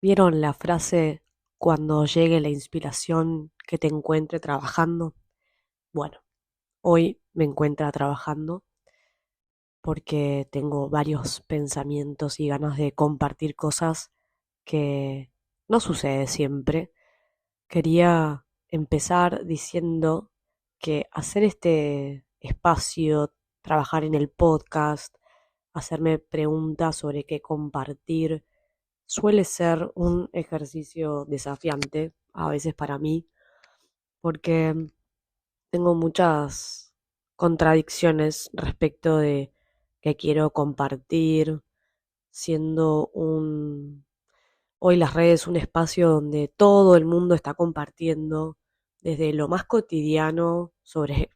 ¿Vieron la frase cuando llegue la inspiración que te encuentre trabajando? Bueno, hoy me encuentra trabajando porque tengo varios pensamientos y ganas de compartir cosas que no sucede siempre. Quería empezar diciendo que hacer este espacio, trabajar en el podcast, hacerme preguntas sobre qué compartir, suele ser un ejercicio desafiante, a veces para mí, porque tengo muchas contradicciones respecto de que quiero compartir, siendo un... Hoy las redes un espacio donde todo el mundo está compartiendo, desde lo más cotidiano sobre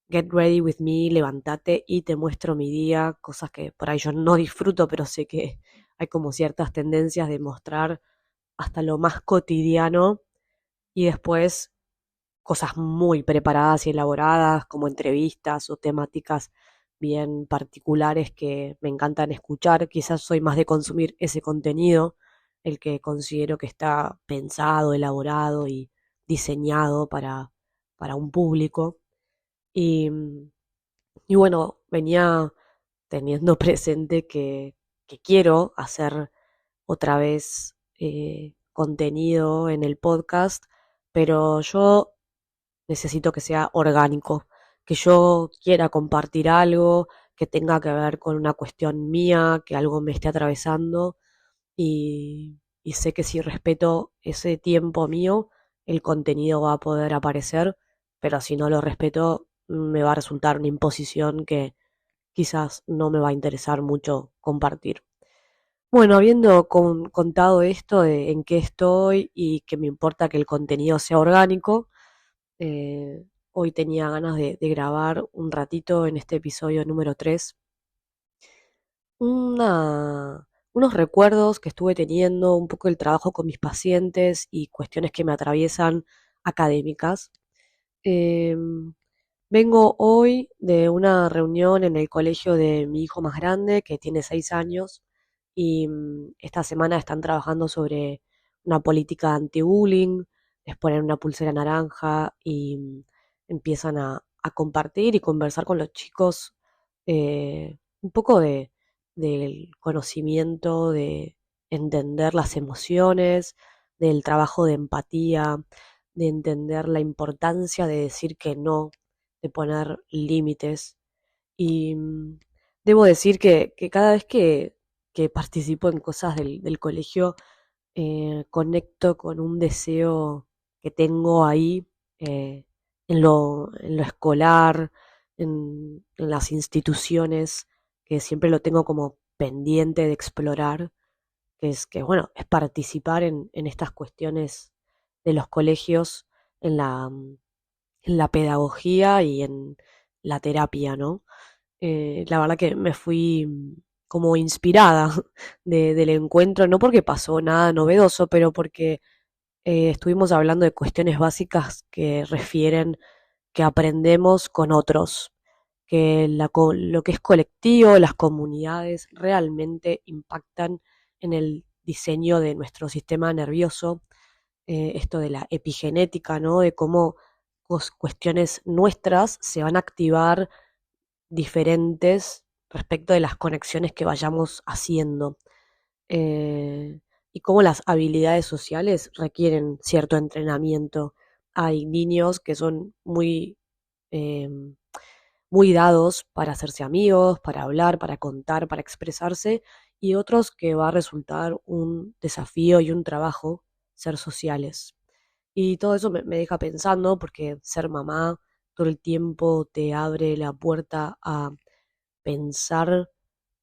get ready with me, levántate y te muestro mi día, cosas que por ahí yo no disfruto, pero sé que hay como ciertas tendencias de mostrar hasta lo más cotidiano y después cosas muy preparadas y elaboradas como entrevistas o temáticas bien particulares que me encantan escuchar. Quizás soy más de consumir ese contenido, el que considero que está pensado, elaborado y diseñado para un público. Y, y bueno, venía teniendo presente que quiero hacer otra vez contenido en el podcast, pero yo necesito que sea orgánico, que yo quiera compartir algo que tenga que ver con una cuestión mía, que algo me esté atravesando y sé que si respeto ese tiempo mío, el contenido va a poder aparecer, pero si no lo respeto, me va a resultar una imposición que quizás no me va a interesar mucho compartir. Bueno, habiendo contado esto de en qué estoy y que me importa que el contenido sea orgánico, hoy tenía ganas de grabar un ratito en este episodio número 3 unos recuerdos que estuve teniendo, un poco el trabajo con mis pacientes y cuestiones que me atraviesan académicas. Em, Vengo hoy de una reunión en el colegio de mi hijo más grande, que tiene 6 años, y esta semana están trabajando sobre una política anti-bullying, les ponen una pulsera naranja y empiezan a compartir y conversar con los chicos un poco del conocimiento, de entender las emociones, del trabajo de empatía, de entender la importancia de decir que no, de poner límites. Y debo decir que cada vez que participo en cosas del colegio, conecto con un deseo que tengo ahí en lo escolar, en las instituciones, que siempre lo tengo como pendiente de explorar, bueno, es participar en estas cuestiones de los colegios, en la pedagogía y en la terapia, ¿no? La verdad que me fui como inspirada del encuentro, no porque pasó nada novedoso, pero porque estuvimos hablando de cuestiones básicas que refieren que aprendemos con otros, que lo que es colectivo, las comunidades realmente impactan en el diseño de nuestro sistema nervioso, esto de la epigenética, ¿no? De cómo cuestiones nuestras se van a activar diferentes respecto de las conexiones que vayamos haciendo. eh, y cómo las habilidades sociales requieren cierto entrenamiento. Hay niños que son eh, muy dados para hacerse amigos, para hablar, para contar, para expresarse, y otros que va a resultar un desafío y un trabajo ser sociales. Y todo eso me deja pensando porque ser mamá todo el tiempo te abre la puerta a pensar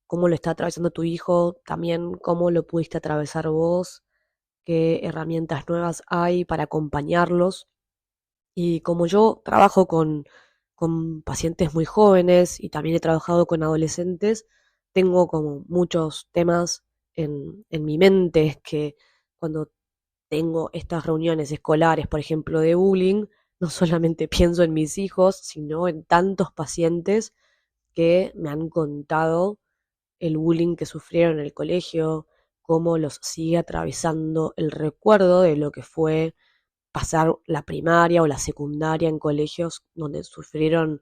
cómo lo está atravesando tu hijo, también cómo lo pudiste atravesar vos, qué herramientas nuevas hay para acompañarlos. Y como yo trabajo con pacientes muy jóvenes y también he trabajado con adolescentes, tengo como muchos temas en mi mente que cuando tengo estas reuniones escolares, por ejemplo, de bullying, no solamente pienso en mis hijos, sino en tantos pacientes que me han contado el bullying que sufrieron en el colegio, cómo los sigue atravesando el recuerdo de lo que fue pasar la primaria o la secundaria en colegios donde sufrieron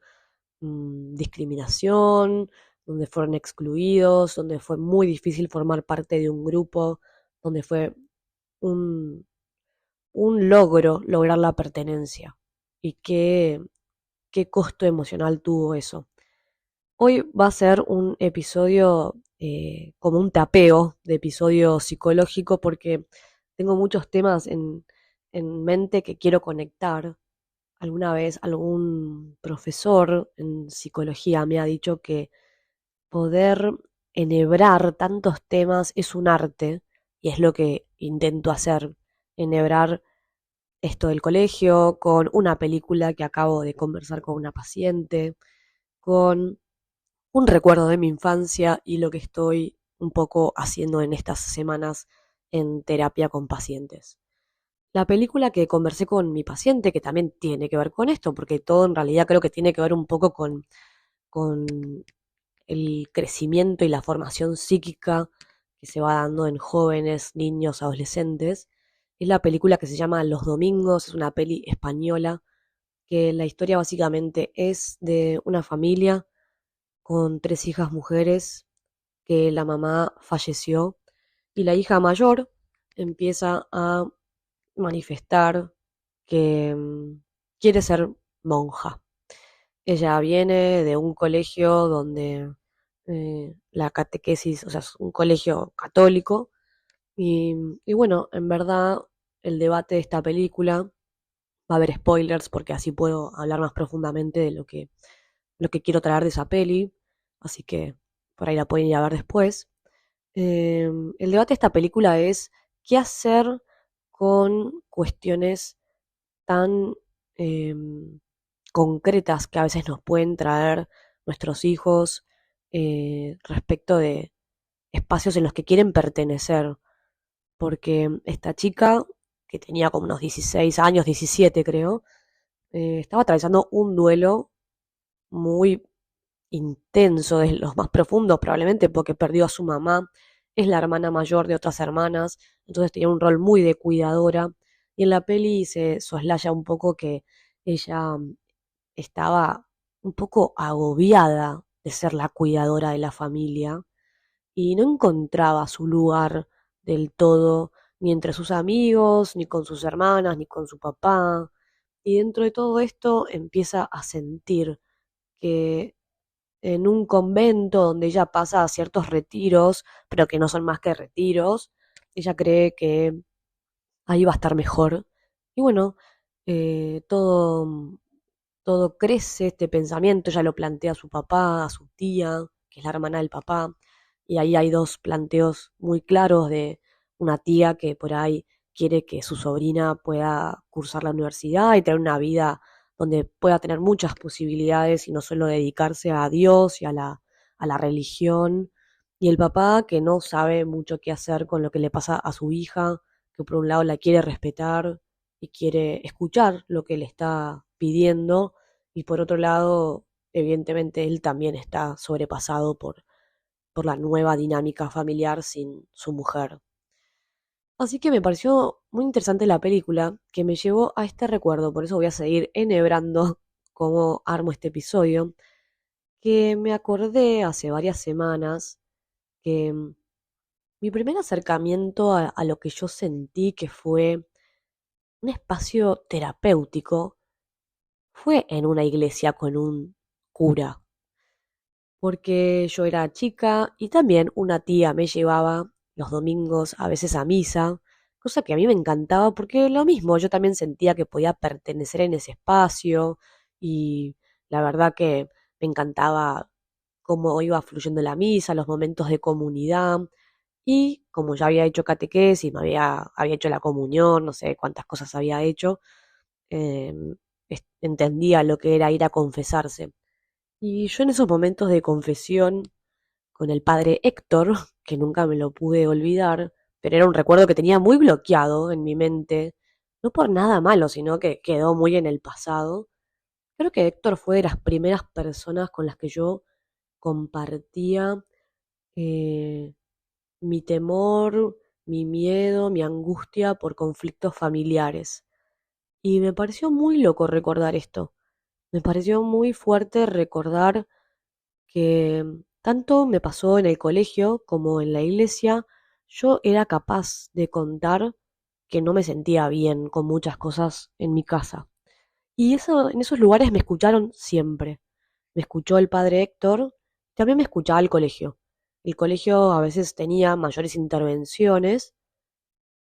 discriminación, donde fueron excluidos, donde fue muy difícil formar parte de un grupo, donde fue un, un logro lograr la pertenencia. Y qué costo emocional tuvo eso. Hoy va a ser un episodio como un tapeo de episodio psicológico porque tengo muchos temas en mente que quiero conectar. Alguna vez algún profesor en psicología me ha dicho que poder enhebrar tantos temas es un arte y es lo que intento hacer, enhebrar esto del colegio con una película que acabo de conversar con una paciente, con un recuerdo de mi infancia y lo que estoy un poco haciendo en estas semanas en terapia con pacientes. La película que conversé con mi paciente, que también tiene que ver con esto, porque todo en realidad creo que tiene que ver un poco con el crecimiento y la formación psíquica que se va dando en jóvenes, niños, adolescentes, es la película que se llama Los Domingos, es una peli española, que la historia básicamente es de una familia con tres hijas mujeres, que la mamá falleció y la hija mayor empieza a manifestar que quiere ser monja. Ella viene de un colegio donde la catequesis, o sea, es un colegio católico, y, y bueno, en verdad el debate de esta película, va a haber spoilers porque así puedo hablar más profundamente de lo que quiero traer de esa peli, así que por ahí la pueden ir a ver después. El debate de esta película es qué hacer con cuestiones tan eh, concretas que a veces nos pueden traer nuestros hijos respecto de espacios en los que quieren pertenecer. Porque esta chica, que tenía como unos 16 años, 17 creo, estaba atravesando un duelo muy intenso, de los más profundos probablemente, porque perdió a su mamá, es la hermana mayor de otras hermanas, entonces tenía un rol muy de cuidadora. Y en la peli se soslaya un poco que ella estaba un poco agobiada de ser la cuidadora de la familia y no encontraba su lugar del todo, ni entre sus amigos, ni con sus hermanas, ni con su papá. Y dentro de todo esto empieza a sentir que en un convento donde ella pasa a ciertos retiros, pero que no son más que retiros, ella cree que ahí va a estar mejor. Y bueno, todo crece, este pensamiento, ella lo plantea a su papá, a su tía, que es la hermana del papá, y ahí hay dos planteos muy claros de una tía que por ahí quiere que su sobrina pueda cursar la universidad y tener una vida donde pueda tener muchas posibilidades y no solo dedicarse a Dios y a la religión, y el papá que no sabe mucho qué hacer con lo que le pasa a su hija, que por un lado la quiere respetar y quiere escuchar lo que le está pidiendo, y por otro lado, evidentemente él también está sobrepasado por la nueva dinámica familiar sin su mujer. Así que me pareció muy interesante la película, que me llevó a este recuerdo, por eso voy a seguir enhebrando cómo armo este episodio, que me acordé hace varias semanas que mi primer acercamiento a lo que yo sentí que fue un espacio terapéutico fue en una iglesia con un cura, porque yo era chica y también una tía me llevaba los domingos a veces a misa, cosa que a mí me encantaba porque lo mismo, yo también sentía que podía pertenecer en ese espacio y la verdad que me encantaba cómo iba fluyendo la misa, los momentos de comunidad. Y como ya había hecho catequesis, había hecho la comunión, no sé cuántas cosas había hecho, eh, entendía lo que era ir a confesarse. Y yo en esos momentos de confesión con el padre Héctor, que nunca me lo pude olvidar, pero era un recuerdo que tenía muy bloqueado en mi mente, no por nada malo, sino que quedó muy en el pasado. Creo que Héctor fue de las primeras personas con las que yo compartía eh, mi temor, mi miedo, mi angustia por conflictos familiares. Y me pareció muy loco recordar esto. Me pareció muy fuerte recordar que tanto me pasó en el colegio como en la iglesia, yo era capaz de contar que no me sentía bien con muchas cosas en mi casa. Y eso, en esos lugares me escucharon siempre. Me escuchó el padre Héctor, también me escuchaba el colegio. El colegio a veces tenía mayores intervenciones,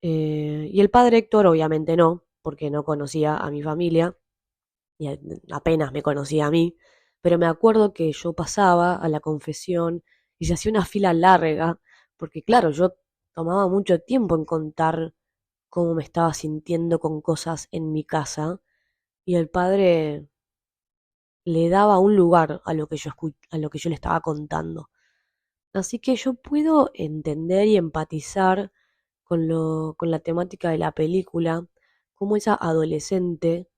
y el padre Héctor obviamente no, porque no conocía a mi familia y apenas me conocía a mí, pero me acuerdo que yo pasaba a la confesión y se hacía una fila larga, porque claro, yo tomaba mucho tiempo en contar cómo me estaba sintiendo con cosas en mi casa, y el padre le daba un lugar a lo que a lo que yo le estaba contando. Así que yo puedo entender y empatizar con la temática de la película, cómo esa adolescente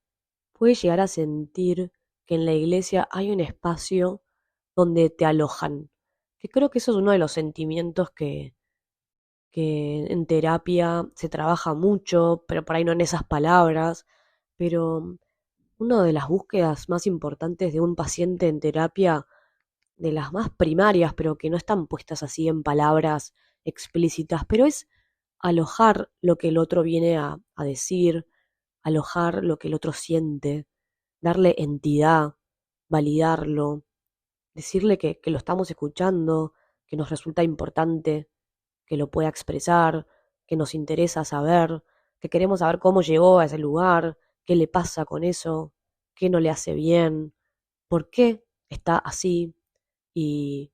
puede llegar a sentir que en la iglesia hay un espacio donde te alojan. Que creo que eso es uno de los sentimientos que en terapia se trabaja mucho, pero por ahí no en esas palabras. Pero una de las búsquedas más importantes de un paciente en terapia, de las más primarias, pero que no están puestas así en palabras explícitas, pero es alojar lo que el otro viene a decir, alojar lo que el otro siente, darle entidad, validarlo, decirle que lo estamos escuchando, que nos resulta importante, que lo pueda expresar, que nos interesa saber, que queremos saber cómo llegó a ese lugar, qué le pasa con eso, qué no le hace bien, por qué está así y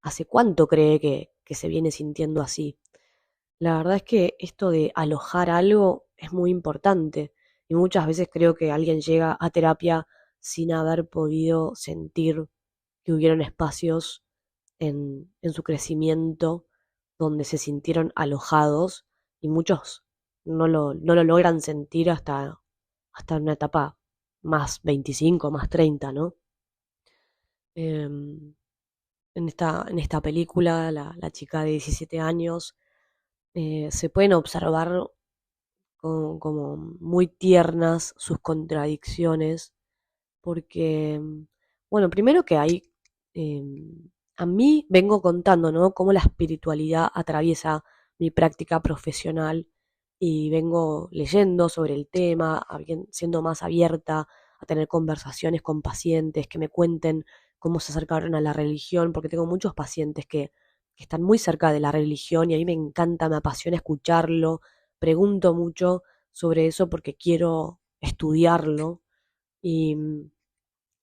hace cuánto cree que se viene sintiendo así. La verdad es que esto de alojar algo es muy importante y muchas veces creo que alguien llega a terapia sin haber podido sentir que hubieron espacios en su crecimiento donde se sintieron alojados, y muchos no lo logran sentir hasta una etapa más 25, más 30, ¿no? Em, en esta película, la chica de 17 años, se pueden observar como muy tiernas sus contradicciones, porque, bueno, primero que hay, a mí vengo contando, ¿no? Cómo la espiritualidad atraviesa mi práctica profesional y vengo leyendo sobre el tema, siendo más abierta a tener conversaciones con pacientes que me cuenten cómo se acercaron a la religión, porque tengo muchos pacientes que están muy cerca de la religión y a mí me encanta, me apasiona escucharlo, pregunto mucho sobre eso porque quiero estudiarlo. Y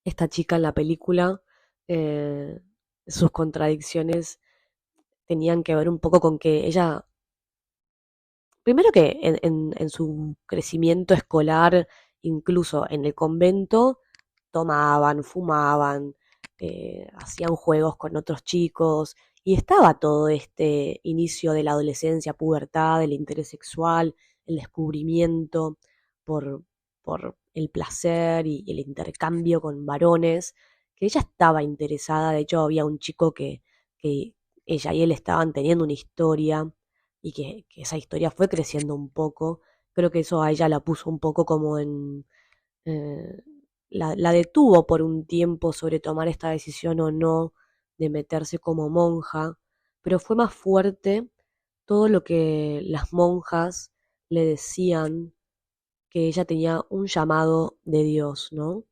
esta chica en la película, eh, sus contradicciones tenían que ver un poco con que ella, primero que en su crecimiento escolar, incluso en el convento, tomaban, fumaban, hacían juegos con otros chicos, y estaba todo este inicio de la adolescencia, pubertad, el interés sexual, el descubrimiento por, por el placer y el intercambio con varones, que ella estaba interesada. De hecho había un chico que ella y él estaban teniendo una historia, y que esa historia fue creciendo un poco. Creo que eso a ella la puso un poco como eh, la detuvo por un tiempo sobre tomar esta decisión o no de meterse como monja, pero fue más fuerte todo lo que las monjas le decían, que ella tenía un llamado de Dios, ¿no?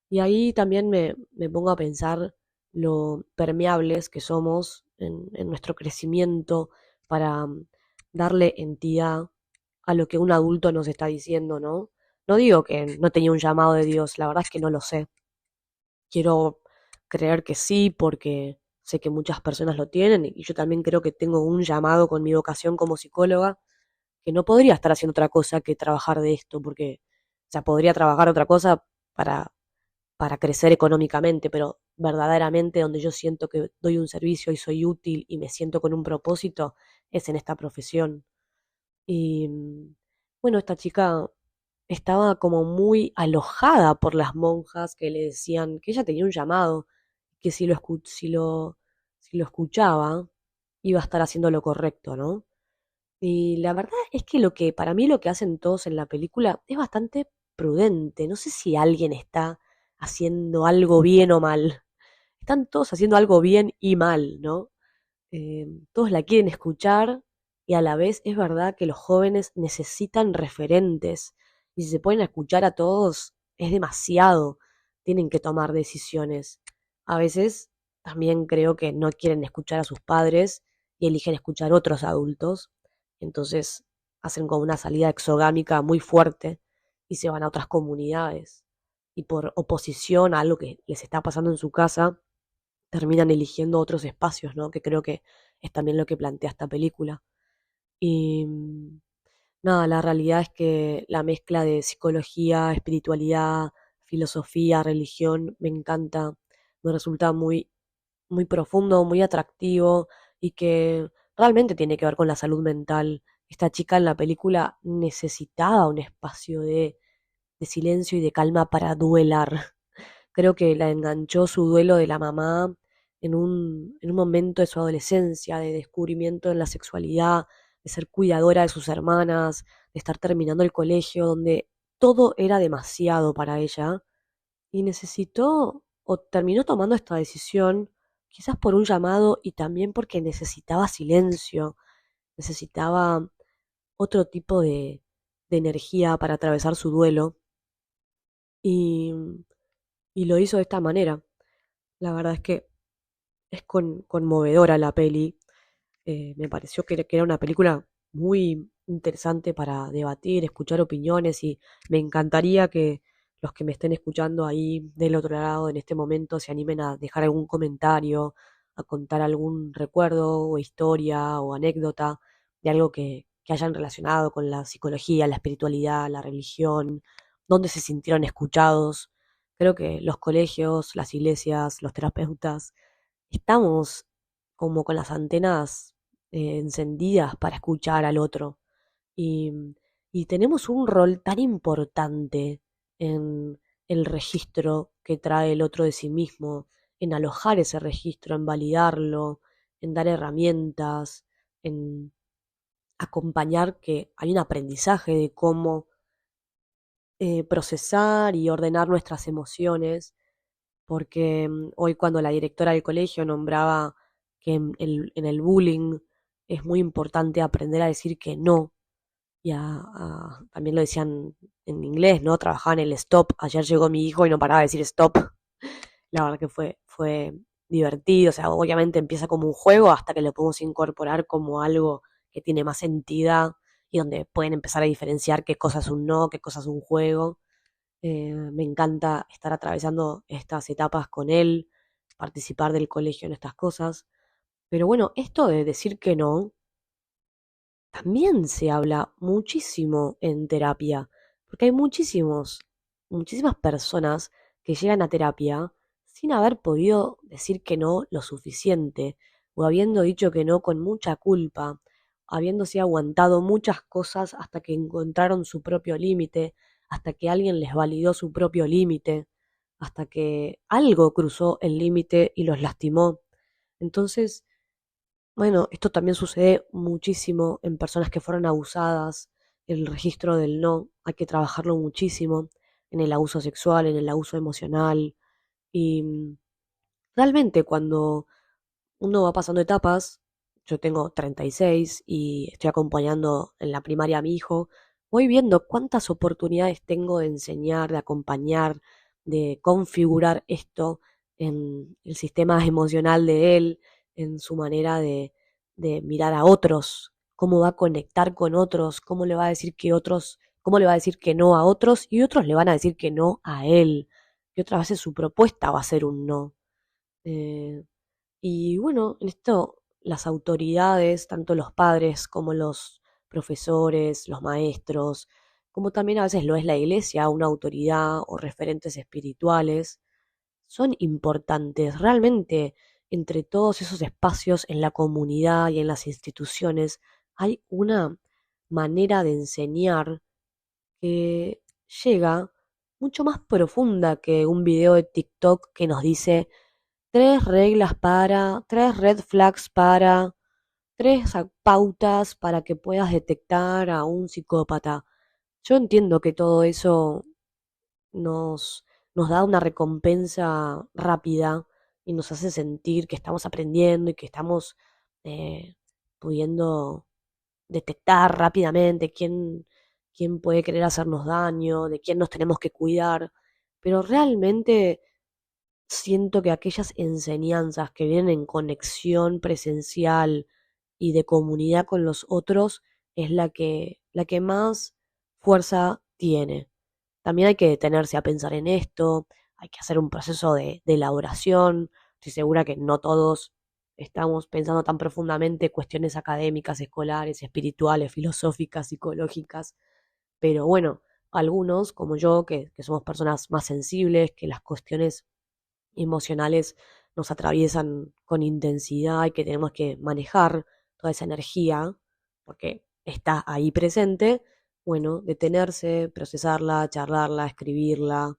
Y ahí también me pongo a pensar lo permeables que somos en nuestro crecimiento para darle entidad a lo que un adulto nos está diciendo, ¿no? No digo que no tenía un llamado de Dios, la verdad es que no lo sé. Quiero creer que sí, porque sé que muchas personas lo tienen y yo también creo que tengo un llamado con mi vocación como psicóloga, que no podría estar haciendo otra cosa que trabajar de esto, porque, o sea, podría trabajar otra cosa para, para crecer económicamente, pero verdaderamente donde yo siento que doy un servicio y soy útil y me siento con un propósito es en esta profesión. Y bueno, esta chica estaba como muy alojada por las monjas que le decían que ella tenía un llamado, que si lo escuchaba, iba a estar haciendo lo correcto, ¿no? Y la verdad es que para mí lo que hacen todos en la película es bastante prudente. No sé si alguien está haciendo algo bien o mal. Están todos haciendo algo bien y mal, ¿no? Todos la quieren escuchar y a la vez es verdad que los jóvenes necesitan referentes. Y si se ponen a escuchar a todos, es demasiado. Tienen que tomar decisiones. A veces también creo que no quieren escuchar a sus padres y eligen escuchar a otros adultos. Entonces hacen como una salida exogámica muy fuerte y se van a otras comunidades. Y por oposición a algo que les está pasando en su casa, terminan eligiendo otros espacios, ¿no? Que creo que es también lo que plantea esta película. Y nada, la realidad es que la mezcla de psicología, espiritualidad, filosofía, religión, me encanta, me resulta muy profundo, muy atractivo y que realmente tiene que ver con la salud mental. Esta chica en la película necesitaba un espacio de silencio y de calma para duelar. Creo que la enganchó su duelo de la mamá en un momento de su adolescencia, de descubrimiento en la sexualidad, de ser cuidadora de sus hermanas, de estar terminando el colegio, donde todo era demasiado para ella y necesitó o terminó tomando esta decisión, quizás por un llamado y también porque necesitaba silencio, necesitaba otro tipo de energía para atravesar su duelo y, y lo hizo de esta manera. La verdad es que es conmovedora la peli. Me pareció que era una película muy interesante para debatir, escuchar opiniones y me encantaría que los que me estén escuchando ahí del otro lado en este momento se animen a dejar algún comentario, a contar algún recuerdo o historia o anécdota de algo que hayan relacionado con la psicología, la espiritualidad, la religión, donde se sintieron escuchados. Creo que los colegios, las iglesias, los terapeutas, estamos como con las antenas encendidas para escuchar al otro. Y, y tenemos un rol tan importante en el registro que trae el otro de sí mismo, en alojar ese registro, en validarlo, en dar herramientas, en acompañar que hay un aprendizaje de cómo procesar y ordenar nuestras emociones porque hoy cuando la directora del colegio nombraba que en el bullying es muy importante aprender a decir que no, y también lo decían en inglés, ¿no? Trabajaban en el stop, ayer llegó mi hijo y no paraba de decir stop, la verdad que fue divertido, o sea, obviamente empieza como un juego hasta que lo podemos incorporar como algo que tiene más entidad y donde pueden empezar a diferenciar qué cosa es un no, qué cosa es un juego. Me encanta estar atravesando estas etapas con él, participar del colegio en estas cosas. Pero bueno, esto de decir que no, también se habla muchísimo en terapia, porque hay muchísimas personas que llegan a terapia sin haber podido decir que no lo suficiente, o habiendo dicho que no con mucha culpa, habiéndose aguantado muchas cosas hasta que encontraron su propio límite, hasta que alguien les validó su propio límite, hasta que algo cruzó el límite y los lastimó. Entonces, bueno, esto también sucede muchísimo en personas que fueron abusadas. El registro del no, hay que trabajarlo muchísimo en el abuso sexual, en el abuso emocional. Y realmente cuando uno va pasando etapas, yo tengo 36 y estoy acompañando en la primaria a mi hijo, voy viendo cuántas oportunidades tengo de enseñar, de acompañar, de configurar esto en el sistema emocional de él, en su manera de mirar a otros, cómo va a conectar con otros, cómo le va a decir que otros, cómo le va a decir que no a otros y otros le van a decir que no a él. Y otras veces su propuesta va a ser un no. Eh, y bueno, en esto las autoridades, tanto los padres como los profesores, los maestros, como también a veces lo es la iglesia, una autoridad o referentes espirituales, son importantes. Realmente, entre todos esos espacios en la comunidad y en las instituciones, hay una manera de enseñar que llega mucho más profunda que un video de TikTok que nos dice tres reglas para, tres red flags para. pautas para que puedas detectar a un psicópata. Yo entiendo que todo eso nos, nos da una recompensa rápida y nos hace sentir que estamos aprendiendo y que estamos eh, pudiendo detectar rápidamente quién puede querer hacernos daño, de quién nos tenemos que cuidar, pero realmente siento que aquellas enseñanzas que vienen en conexión presencial y de comunidad con los otros es la que más fuerza tiene. También hay que detenerse a pensar en esto, hay que hacer un proceso de elaboración. Estoy segura que no todos estamos pensando tan profundamente cuestiones académicas, escolares, espirituales, filosóficas, psicológicas, pero bueno, algunos, como yo, que somos personas más sensibles, que las cuestiones emocionales nos atraviesan con intensidad y que tenemos que manejar toda esa energía, porque está ahí presente, bueno, detenerse, procesarla, charlarla, escribirla,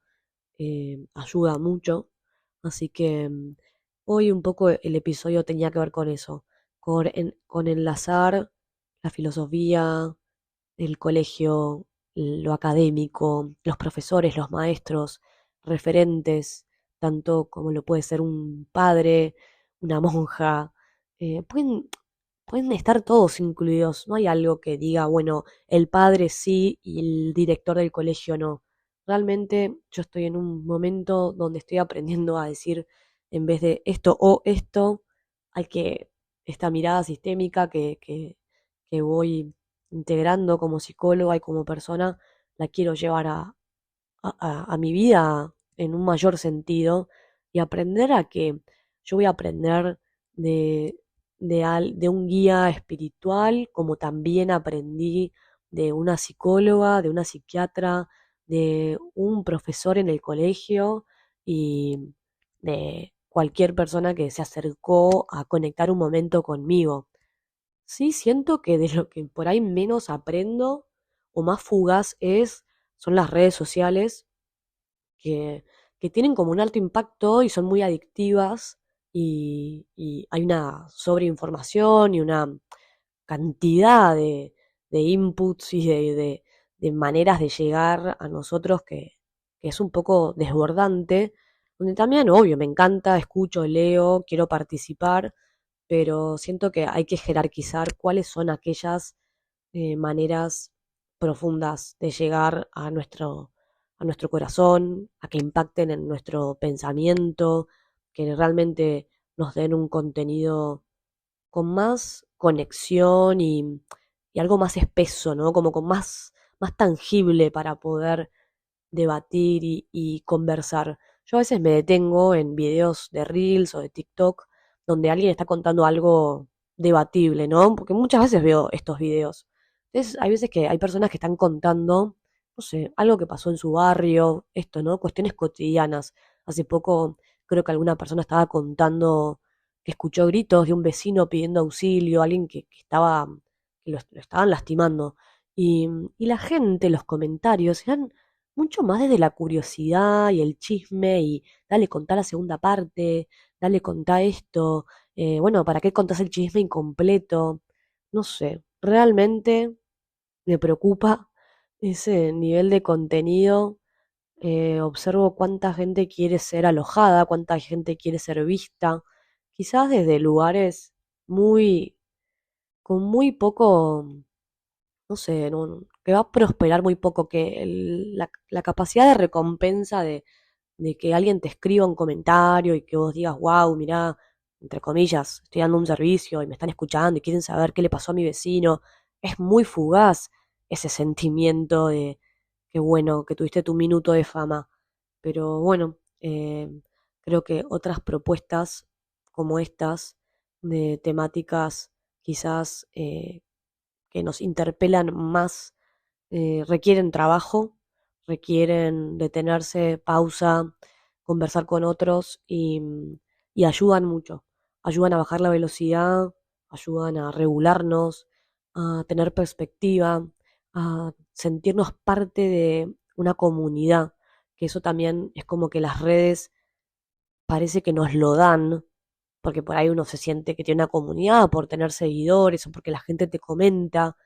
ayuda mucho. Así que hoy un poco el episodio tenía que ver con eso, con enlazar la filosofía, el colegio, lo académico, los profesores, los maestros, referentes, tanto como lo puede ser un padre, una monja, pueden estar todos incluidos. No hay algo que diga, bueno, el padre sí y el director del colegio no. Realmente yo estoy en un momento donde estoy aprendiendo a decir, en vez de esto o esto, hay que, esta mirada sistémica que voy integrando como psicóloga y como persona, la quiero llevar a mi vida en un mayor sentido y aprender a que yo voy a aprender de, de un guía espiritual, como también aprendí de una psicóloga, de una psiquiatra, de un profesor en el colegio y de cualquier persona que se acercó a conectar un momento conmigo. Sí, siento que de lo que por ahí menos aprendo o más fugaz son las redes sociales que, que tienen como un alto impacto y son muy adictivas y hay una sobreinformación y una cantidad de inputs y de maneras de llegar a nosotros que es un poco desbordante, donde también, obvio, me encanta, escucho, leo, quiero participar, pero siento que hay que jerarquizar cuáles son aquellas maneras profundas de llegar a nuestro corazón, a que impacten en nuestro pensamiento, que realmente nos den un contenido con más conexión y algo más espeso, ¿no? Como con más tangible para poder debatir y conversar. Yo a veces me detengo en videos de Reels o de TikTok donde alguien está contando algo debatible, ¿no? Porque muchas veces veo estos videos. Entonces, hay veces que hay personas que están contando, no sé, algo que pasó en su barrio, esto, ¿no? Cuestiones cotidianas. Hace poco creo que alguna persona estaba contando que escuchó gritos de un vecino pidiendo auxilio, alguien que estaba, que lo estaban lastimando. Y la gente, los comentarios, eran mucho más desde la curiosidad y el chisme y dale, contá la segunda parte, dale, contá esto, bueno, ¿para qué contás el chisme incompleto? No sé, realmente me preocupa ese nivel de contenido. Observo cuánta gente quiere ser alojada, cuánta gente quiere ser vista, quizás desde lugares muy, con muy poco, no sé, que va a prosperar muy poco, que la capacidad de recompensa de que alguien te escriba un comentario y que vos digas, wow, mirá, entre comillas, estoy dando un servicio y me están escuchando y quieren saber qué le pasó a mi vecino, es muy fugaz ese sentimiento de que bueno, que tuviste tu minuto de fama. Pero bueno, creo que otras propuestas como estas, de temáticas quizás que nos interpelan más, requieren trabajo, requieren detenerse, pausa, conversar con otros y ayudan mucho. Ayudan a bajar la velocidad, ayudan a regularnos, a tener perspectiva, a sentirnos parte de una comunidad, que eso también es como que las redes parece que nos lo dan, porque por ahí uno se siente que tiene una comunidad por tener seguidores o porque la gente te comenta,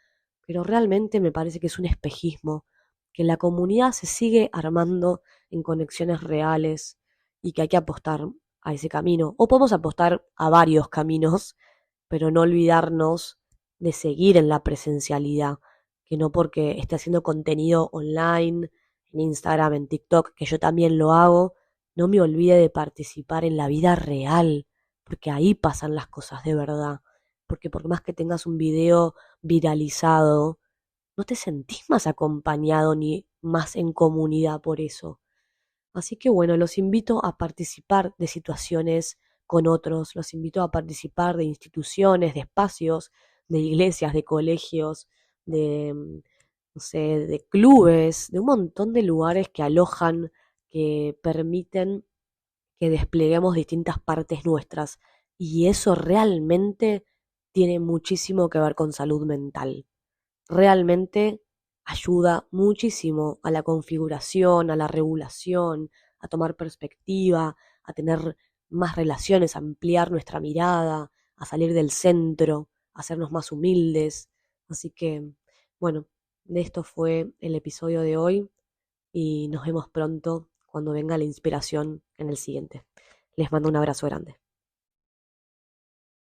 pero realmente me parece que es un espejismo, que la comunidad se sigue armando en conexiones reales y que hay que apostar a ese camino. O podemos apostar a varios caminos, pero no olvidarnos de seguir en la presencialidad, que no porque esté haciendo contenido online, en Instagram, en TikTok, que yo también lo hago, no me olvide de participar en la vida real, porque ahí pasan las cosas de verdad. Porque por más que tengas un video viralizado, no te sentís más acompañado ni más en comunidad por eso. Así que bueno, los invito a participar de situaciones con otros, los invito a participar de instituciones, de espacios, de iglesias, de colegios, de, no sé, de clubes, de un montón de lugares que alojan, que permiten que despleguemos distintas partes nuestras. Y eso realmente tiene muchísimo que ver con salud mental. Realmente ayuda muchísimo a la configuración, a la regulación, a tomar perspectiva, a tener más relaciones, a ampliar nuestra mirada, a salir del centro, a hacernos más humildes. Así que, bueno, de esto fue el episodio de hoy y nos vemos pronto cuando venga la inspiración en el siguiente. Les mando un abrazo grande.